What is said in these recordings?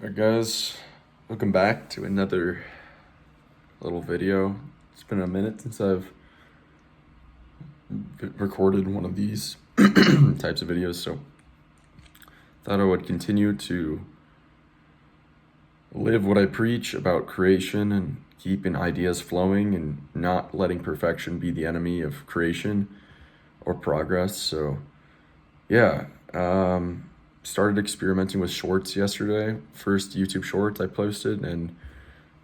Alright guys, welcome back to another little video. It's been a minute since I've recorded one of these types of videos, so thought I would continue to live what I preach about creation and keeping ideas flowing and not letting perfection be the enemy of creation or progress. So yeah, started experimenting with shorts yesterday. First YouTube shorts I posted, and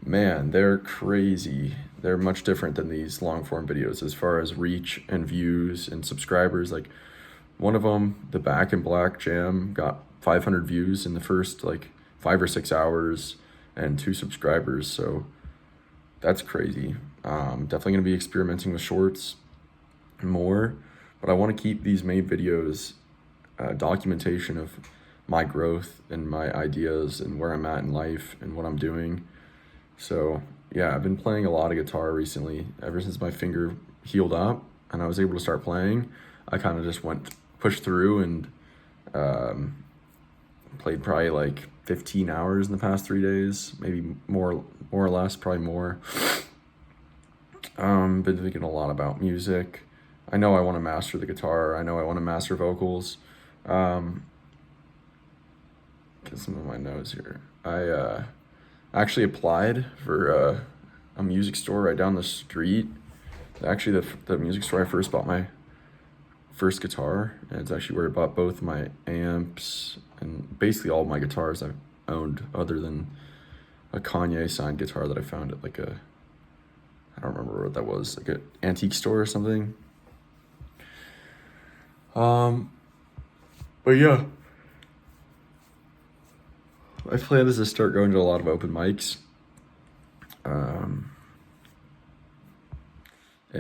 man, they're crazy. They're much different than these long form videos as far as reach and views and subscribers. Like one of them, the Back in Black Jam, got 500 views in the first like 5 or 6 hours and 2 subscribers. So that's crazy. Definitely gonna be experimenting with shorts more, but I want to keep these main videos documentation of my growth and my ideas and where I'm at in life and what I'm doing. So yeah, I've been playing a lot of guitar recently. Ever since my finger healed up and I was able to start playing, I kind of just pushed through and played probably like 15 hours in the past 3 days, maybe more or less, probably more. Been thinking a lot about music. I know I want to master the guitar. I know I want to master vocals. Get some of my notes here. I actually applied for a music store right down the street. Actually, the music store I first bought my first guitar, and it's actually where I bought both my amps and basically all my guitars I've owned, other than a Kanye signed guitar that I found at like I don't remember what that was, like an antique store or something. But yeah, my plan is to start going to a lot of open mics, and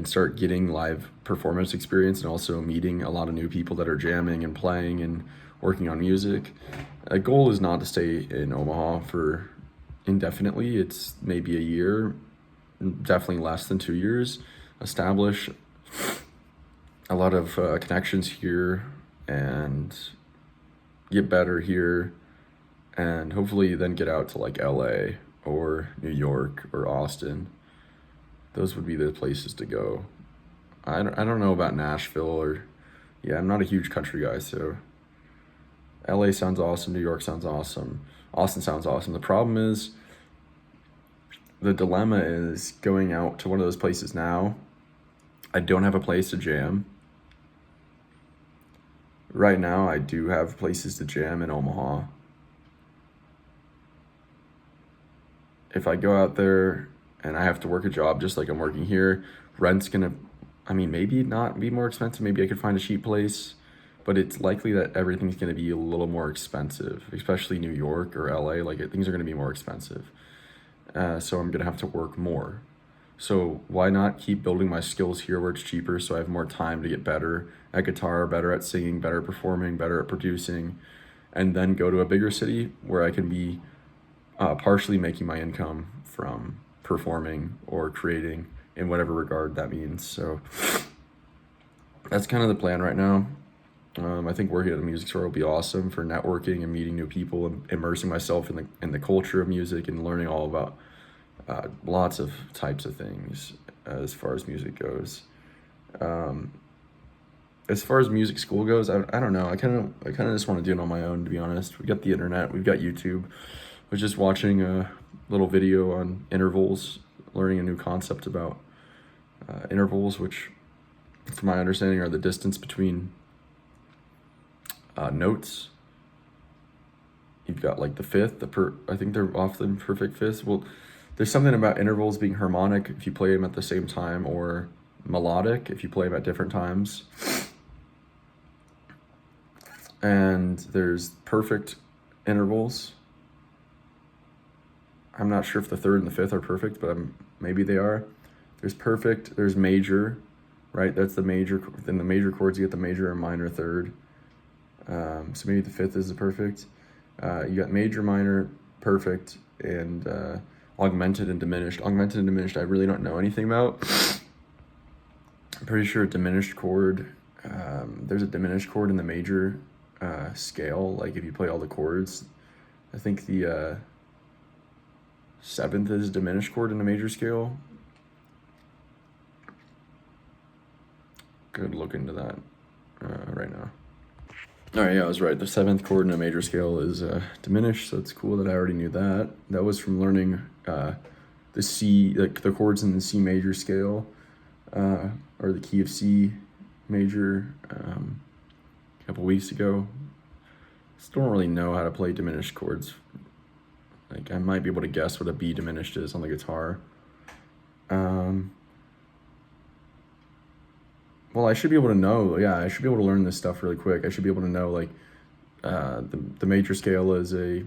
start getting live performance experience and also meeting a lot of new people that are jamming and playing and working on music. A goal is not to stay in Omaha for indefinitely. It's maybe a year, definitely less than 2 years. Establish a lot of connections here and get better here, and hopefully then get out to like LA or New York or Austin. Those would be the places to go. I don't know about Nashville or, yeah, I'm not a huge country guy, so LA sounds awesome, New York sounds awesome, Austin sounds awesome. The problem is, the dilemma is going out to one of those places now. I don't have a place to jam. Right now, I do have places to jam in Omaha. If I go out there and I have to work a job just like I'm working here, rent's gonna, I mean, maybe not be more expensive. Maybe I could find a cheap place, but it's likely that everything's gonna be a little more expensive, especially New York or LA. Like things are gonna be more expensive. So I'm gonna have to work more. So why not keep building my skills here where it's cheaper, so I have more time to get better at guitar, better at singing, better at performing, better at producing, and then go to a bigger city where I can be partially making my income from performing or creating in whatever regard that means. So that's kind of the plan right now. I think working at a music store will be awesome for networking and meeting new people and immersing myself in the culture of music and learning all about lots of types of things as far as music goes. As far as music school goes, I don't know. I kind of just want to do it on my own, to be honest. We got the internet, we've got YouTube. I was just watching a little video on intervals, learning a new concept about intervals, which, from my understanding, are the distance between notes. You've got like the fifth, I think they're often perfect fifths. Well, there's something about intervals being harmonic if you play them at the same time, or melodic if you play them at different times. And there's perfect intervals. I'm not sure if the third and the fifth are perfect, but maybe they are. There's perfect, there's major, right? That's the major. Then the major chords, you get the major and minor third. So maybe the fifth is the perfect. You got major, minor, perfect, and augmented and diminished. Augmented and diminished, I really don't know anything about. I'm pretty sure a diminished chord, there's a diminished chord in the major scale. Like if you play all the chords, I think the seventh is diminished chord in a major scale. Good look into that right now. All right, yeah, I was right. The seventh chord in a major scale is diminished, so it's cool that I already knew that. That was from learning the C, like the chords in the C major scale, or the key of C major, a couple weeks ago. Still don't really know how to play diminished chords. Like I might be able to guess what a B diminished is on the guitar. Well, I should be able to know. Yeah, I should be able to learn this stuff really quick. I should be able to know like the major scale is the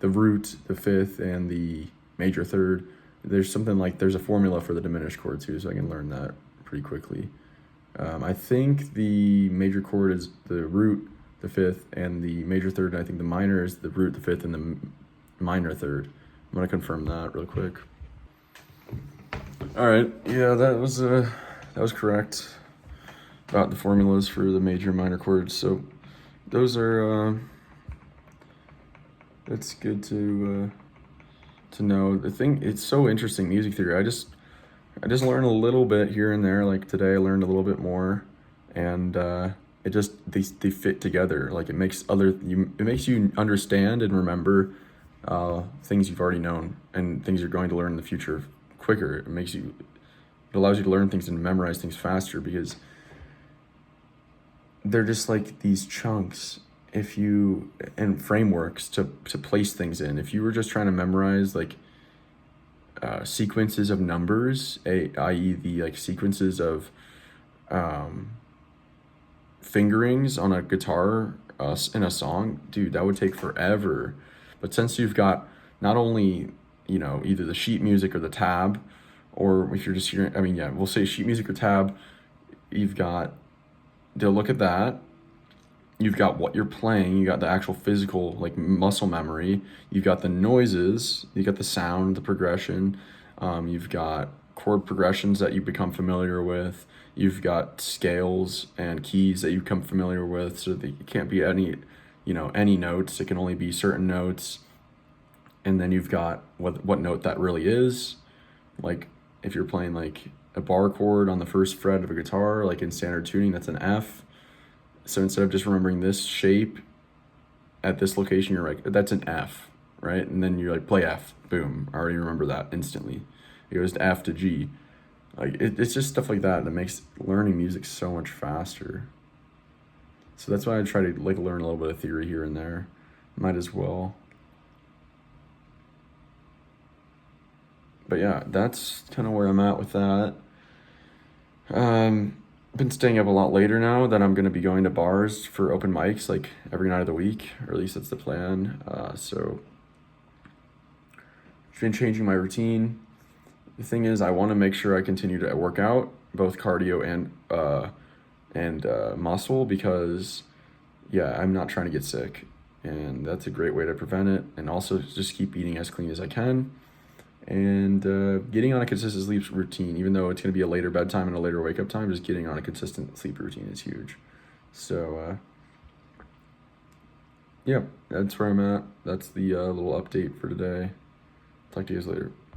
root, the fifth, and the major third. There's a formula for the diminished chord too, so I can learn that pretty quickly. I think the major chord is the root, the fifth, and the major third. And I think the minor is the root, the fifth, and the minor third. I'm gonna confirm that real quick. All right, yeah, that was correct about the formulas for the major and minor chords. So those are that's good to know. The thing, it's so interesting, music theory. I just learn a little bit here and there. Like today I learned a little bit more, and it just they fit together. Like it makes you understand and remember things you've already known and things you're going to learn in the future quicker. It allows you to learn things and memorize things faster because they're just like these chunks and frameworks to place things in. If you were just trying to memorize like sequences of numbers, i.e. the like sequences of fingerings on a guitar in a song, dude, that would take forever. But since you've got not only, either the sheet music or the tab, or if you're just hearing, we'll say sheet music or tab, they'll look at that. You've got what you're playing, you got the actual physical, like muscle memory, you've got the noises, you got the sound, the progression, you've got chord progressions that you become familiar with, you've got scales and keys that you become familiar with, so that it can't be any notes, it can only be certain notes. And then you've got what note that really is. Like if you're playing like a bar chord on the first fret of a guitar, like in standard tuning, that's an F. So instead of just remembering this shape at this location, you're like, that's an F, right? And then you're like, play F, boom, I already remember that instantly. It goes to F to G. Like it's just stuff like that makes learning music so much faster. So that's why I try to like learn a little bit of theory here and there. Might as well. But yeah, that's kind of where I'm at with that. Been staying up a lot later now that I'm going to be going to bars for open mics like every night of the week, or at least that's the plan. So I've been changing my routine. The thing is, I want to make sure I continue to work out, both cardio and muscle, because I'm not trying to get sick, and that's a great way to prevent it. And also just keep eating as clean as I can. And getting on a consistent sleep routine, even though it's going to be a later bedtime and a later wake up time, just getting on a consistent sleep routine is huge. So, that's where I'm at. That's the little update for today. Talk to you guys later.